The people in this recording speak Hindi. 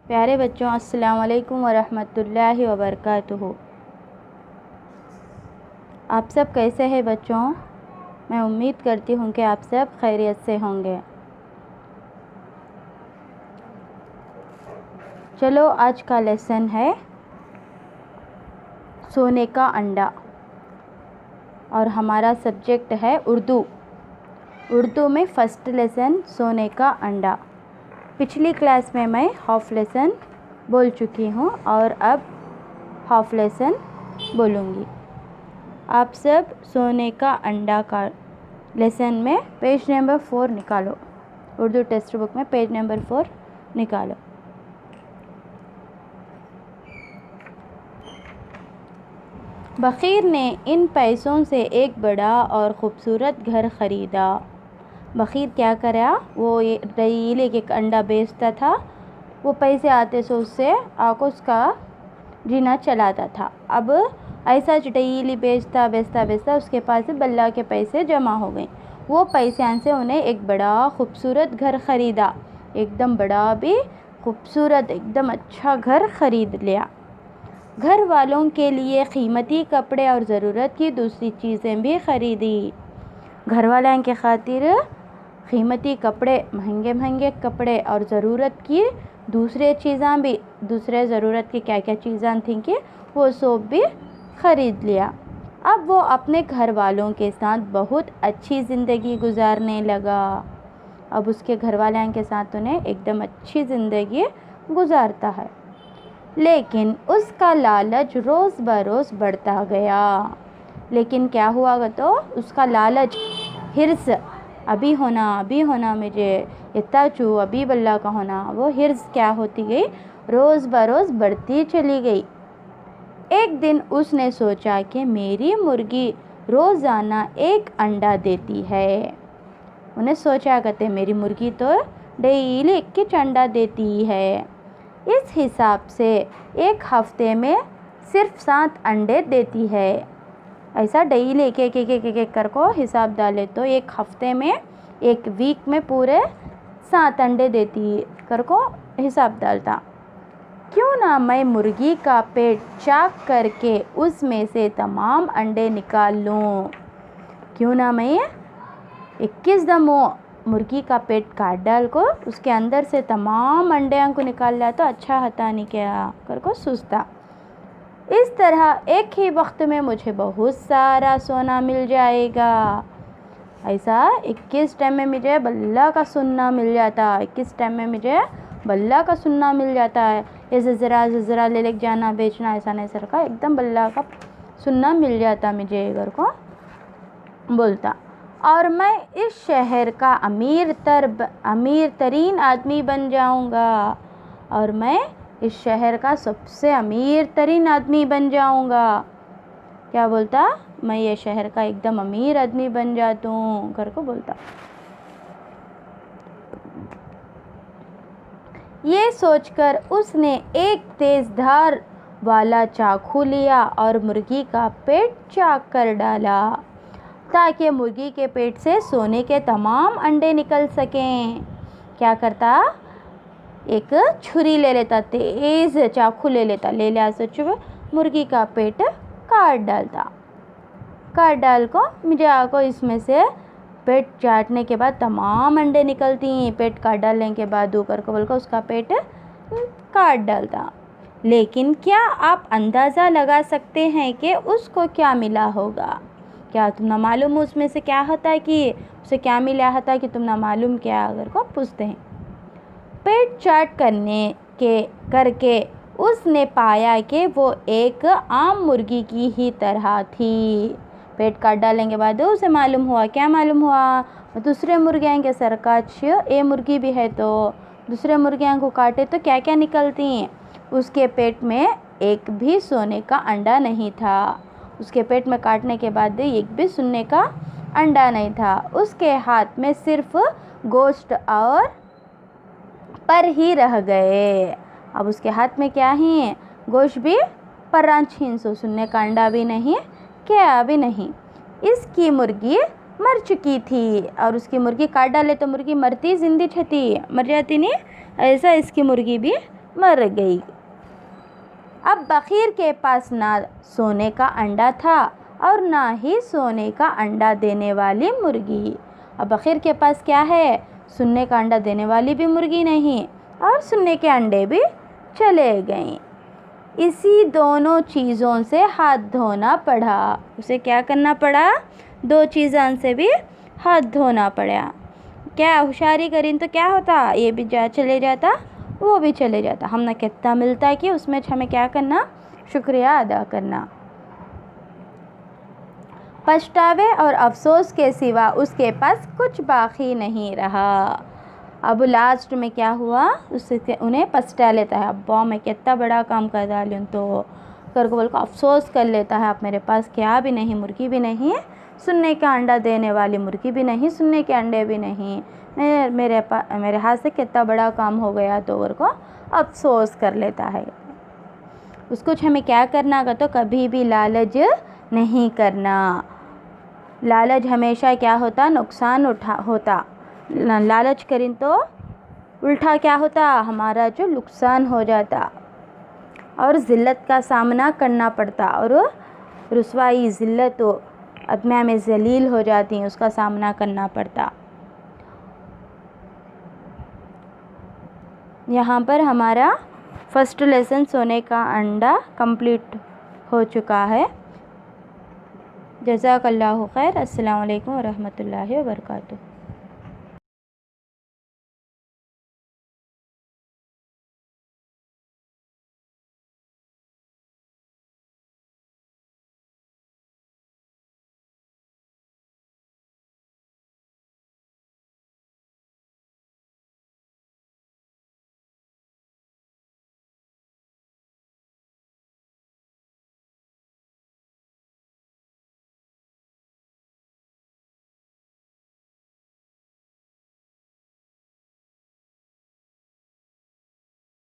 प्यारे बच्चों, अस्सलाम वालेकुम वरहमतुल्लाहि वबरकातुहू। आप सब कैसे हैं बच्चों? मैं उम्मीद करती हूँ कि आप सब खैरियत से होंगे। चलो, आज का लेसन है सोने का अंडा और हमारा सब्जेक्ट है उर्दू। उर्दू में फ़र्स्ट लेसन सोने का अंडा। पिछली क्लास में मैं हाफ लेसन बोल चुकी हूँ और अब हाफ लेसन बोलूँगी। आप सब सोने का अंडा का लेसन में पेज नंबर 4 निकालो। उर्दू टेक्स्ट बुक में पेज नंबर 4 निकालो। बखीर ने इन पैसों से एक बड़ा और ख़ूबसूरत घर ख़रीदा। बखीर क्या करा? वो ये डेली एक अंडा बेचता था। वो पैसे आते से उससे आको उसका जीना चलाता था। अब ऐसा डेली बेचता उसके पास बल्ला के पैसे जमा हो गए। वो पैसे से उन्हें एक बड़ा खूबसूरत घर ख़रीदा। एकदम बड़ा भी खूबसूरत, एकदम अच्छा घर ख़रीद लिया। घर वालों के लिए कीमती कपड़े और ज़रूरत की दूसरी चीज़ें भी ख़रीदी। घर वालों के खातिर कीमती कपड़े, महंगे कपड़े और ज़रूरत की दूसरे चीज़ें भी, दूसरे ज़रूरत की क्या क्या चीज़ें थी कि वो सब भी ख़रीद लिया। अब वो अपने घर वालों के साथ बहुत अच्छी ज़िंदगी गुजारने लगा। अब उसके घर वालों के साथ उन्हें एकदम अच्छी ज़िंदगी गुजारता है। लेकिन उसका लालच रोज़ बरोज़ बढ़ता गया। लेकिन क्या हुआ तो उसका लालच, हिर्स, अभी होना मुझे इतना चू अभी बल्ला का होना, वो हिर्स क्या होती गई, रोज़ बरोज़ बढ़ती चली गई। एक दिन उसने सोचा कि मेरी मुर्गी रोज़ाना एक अंडा देती है। उन्हें सोचा करते मेरी मुर्गी तो डेली एक अंडा देती है। इस हिसाब से एक हफ्ते में सिर्फ 7 अंडे देती है। ऐसा डेली एक कर को हिसाब डाले तो एक हफ्ते में, एक वीक में पूरे 7 अंडे देती कर को हिसाब डालता। क्यों ना मैं मुर्गी का पेट चाक करके उसमें से तमाम अंडे निकाल लूँ। क्यों ना मैं 21 दम मुर्गी का पेट काट डाल को उसके अंदर से तमाम अंडे को निकाल लिया तो अच्छा हता नहीं क्या कर को सोचता। इस तरह एक ही वक्त में मुझे बहुत सारा सोना मिल जाएगा। ऐसा 21 टाइम में मुझे बल्ला का सोना मिल जाता। 21 टाइम में मुझे बल्ला का सोना मिल जाता है। ऐसे ज़रा ले जाना बेचना ऐसा नहीं सर का, एकदम बल्ला का सोना मिल जाता मुझे घर को बोलता। और मैं इस शहर का अमीर तरीन आदमी बन जाऊंगा। और मैं इस शहर का सबसे अमीर तरीन आदमी बन जाऊंगा। क्या बोलता? मैं ये शहर का एकदम अमीर आदमी बन जाता हूँ घर को बोलता। ये सोचकर उसने एक तेज़ धार वाला चाकू लिया और मुर्गी का पेट चाक कर डाला ताकि मुर्गी के पेट से सोने के तमाम अंडे निकल सकें। क्या करता? एक छुरी ले लेता, तेज़ चाकू ले लेता, ले लिया सोच मुर्गी का पेट काट डालता। काट डाल को मुझे आको इसमें से पेट चाटने के बाद तमाम अंडे निकलती हैं। पेट काट डालने के बाद दो कर को बोलकर उसका पेट काट डालता। लेकिन क्या आप अंदाज़ा लगा सकते हैं कि उसको क्या मिला होगा? क्या तुम ना मालूम उसमें से क्या होता है कि उसे क्या मिला होता कि तुम ना मालूम क्या अगर को पूछते हैं। पेट चाट करके उसने पाया कि वो एक आम मुर्गी की ही तरह थी। पेट काट डालने के बाद उसे मालूम हुआ, क्या मालूम हुआ? दूसरे मुर्गियाँ के सरकाच ये मुर्गी भी है तो दूसरे मुर्गियाँ को काटे तो क्या क्या निकलती हैं। उसके पेट में एक भी सोने का अंडा नहीं था। उसके पेट में काटने के बाद एक भी सोने का अंडा नहीं था। उसके हाथ में सिर्फ गोश्त और पर ही रह गए। अब उसके हाथ में क्या है? गोश्त भी पर छीन सो, सुनने का अंडा भी नहीं, क्या भी नहीं। इसकी मुर्गी मर चुकी थी और उसकी मुर्गी काट डाले तो मुर्गी मरती जिंदी छती, मर जाती नहीं, ऐसा इसकी मुर्गी भी मर गई। अब बखीर के पास ना सोने का अंडा था और ना ही सोने का अंडा देने वाली मुर्गी। अब बखीर के पास क्या है? सोने का अंडा देने वाली भी मुर्गी नहीं और सोने के अंडे भी चले गए। इसी दोनों चीज़ों से हाथ धोना पड़ा। उसे क्या करना पड़ा? दो चीज़ों से भी हाथ धोना पड़ा। क्या होशियारी करें तो क्या होता? ये भी चले जाता, वो भी चले जाता। हमने कितना मिलता है कि उसमें हमें क्या करना? शुक्रिया अदा करना। पछतावे और अफसोस के सिवा उसके पास कुछ बाकी नहीं रहा। अब लास्ट में क्या हुआ? उससे उन्हें पछता लेता है, अब्बा मैं कितना बड़ा काम कर डालूँ, तो करके बोल को अफसोस कर लेता है। अब मेरे पास क्या भी नहीं, मुर्गी भी नहीं, सुन्ने का अंडा देने वाली मुर्गी भी नहीं, सुन्ने के अंडे भी नहीं, मेरे हाथ से कितना बड़ा काम हो गया, तो और को अफसोस कर लेता है। उसको हमें क्या करना होगा? तो कभी भी लालच नहीं करना। लालच हमेशा क्या होता? नुकसान होता। लालच करें तो उल्टा क्या होता? हमारा जो नुकसान हो जाता और ज़िल्लत का सामना करना पड़ता और रुसवाई ज़िल्लत आत्मा में ज़लील हो जाती हैं, उसका सामना करना पड़ता। यहाँ पर हमारा फर्स्ट लेसन सोने का अंडा कंप्लीट हो चुका है। जज़ाकल्लाहु खैर। अस्सलामु अलैकुम व रहमतुल्लाहि व बरकातुहू।